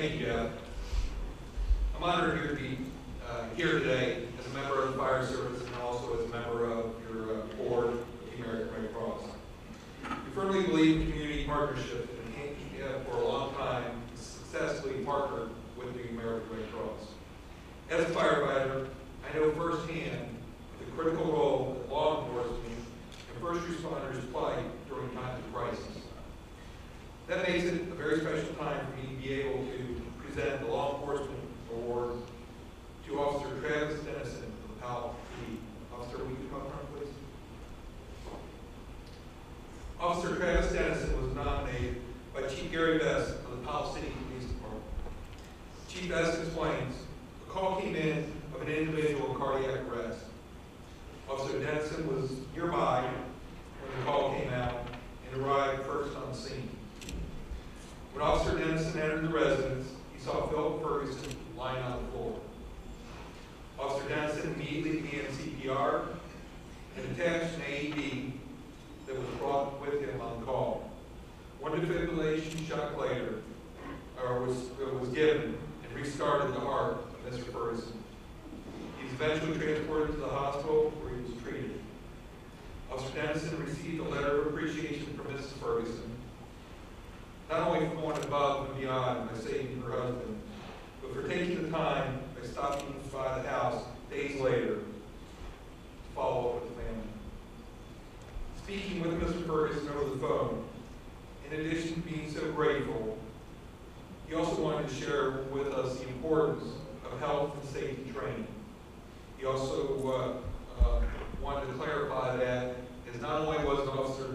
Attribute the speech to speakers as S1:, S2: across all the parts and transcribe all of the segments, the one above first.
S1: Thank you, Jeff. I'm honored here to be here today as a member of the Fire Service and also as a member of your board of the American Red Cross. We firmly believe in community partnership and for a long time successfully partnered with the American Red Cross. As a firefighter, I know firsthand the critical role that law enforcement and first responders play during times of crisis. That makes it a very special time for me to be able to present the Law Enforcement Award to Officer Travis Dennison of the Powell PD. Officer, will you come up front, please? Officer Travis Dennison was nominated by Chief Gary Best of the Powell City Police Department. Chief Best explains, a call came in of an individual in cardiac arrest. Officer Dennison was nearby when the call came out and arrived first on the scene. When Officer Dennison entered the residence, he saw Philip Ferguson lying on the floor. Officer Dennison immediately began CPR and attached an AED that was brought with him on the call. One defibrillation shock later was given and restarted the heart of Mr. Ferguson. He was eventually transported to the hospital where he was treated. Officer Dennison received a letter of appreciation from Mrs. Ferguson, not only for going above and beyond by saving her husband, but for taking the time by stopping by the house days later to follow up with the family. Speaking with Mr. Ferguson over the phone, in addition to being so grateful, he also wanted to share with us the importance of health and safety training. He also wanted to clarify that as not only was Officer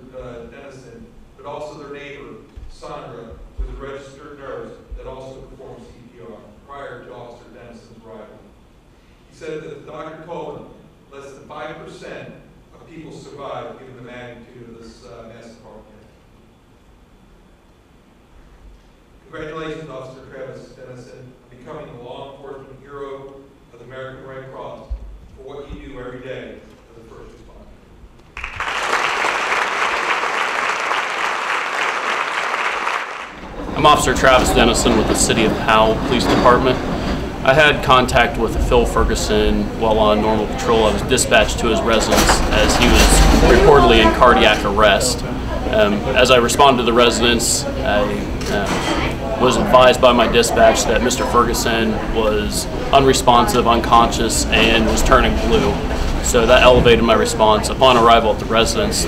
S1: Dennison, but also their neighbor, Sandra, was a registered nurse that also performed CPR prior to Officer Dennison's arrival. He said that the doctor told him less than 5% of people survive given the magnitude of this massive heart attack. Congratulations, Officer Travis Dennison, on becoming a law enforcement hero of the American Red Cross for what you do every day as a first responder.
S2: I'm Officer Travis Dennison with the City of Powell Police Department. I had contact with Phil Ferguson while on normal patrol. I was dispatched to his residence as he was reportedly in cardiac arrest. As I responded to the residence, I was advised by my dispatch that Mr. Ferguson was unresponsive, unconscious, and was turning blue. So that elevated my response. Upon arrival at the residence,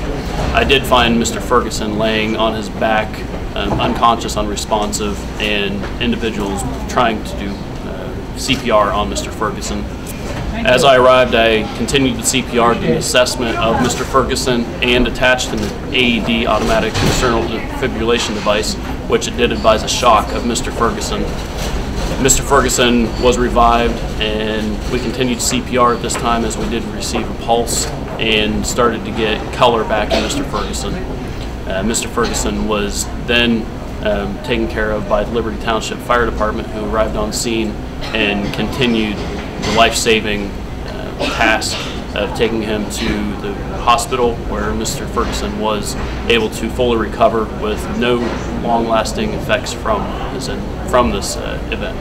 S2: I did find Mr. Ferguson laying on his back, unconscious, unresponsive, and individuals trying to do CPR on Mr. Ferguson. As I arrived, I continued the CPR, did an assessment of Mr. Ferguson, and attached an AED, automatic external defibrillation device, which it did advise a shock of Mr. Ferguson. Mr. Ferguson was revived, and we continued CPR at this time as we did receive a pulse and started to get color back in Mr. Ferguson. Mr. Ferguson was then taken care of by the Liberty Township Fire Department, who arrived on scene and continued the life-saving task of taking him to the hospital, where Mr. Ferguson was able to fully recover with no long-lasting effects from this event.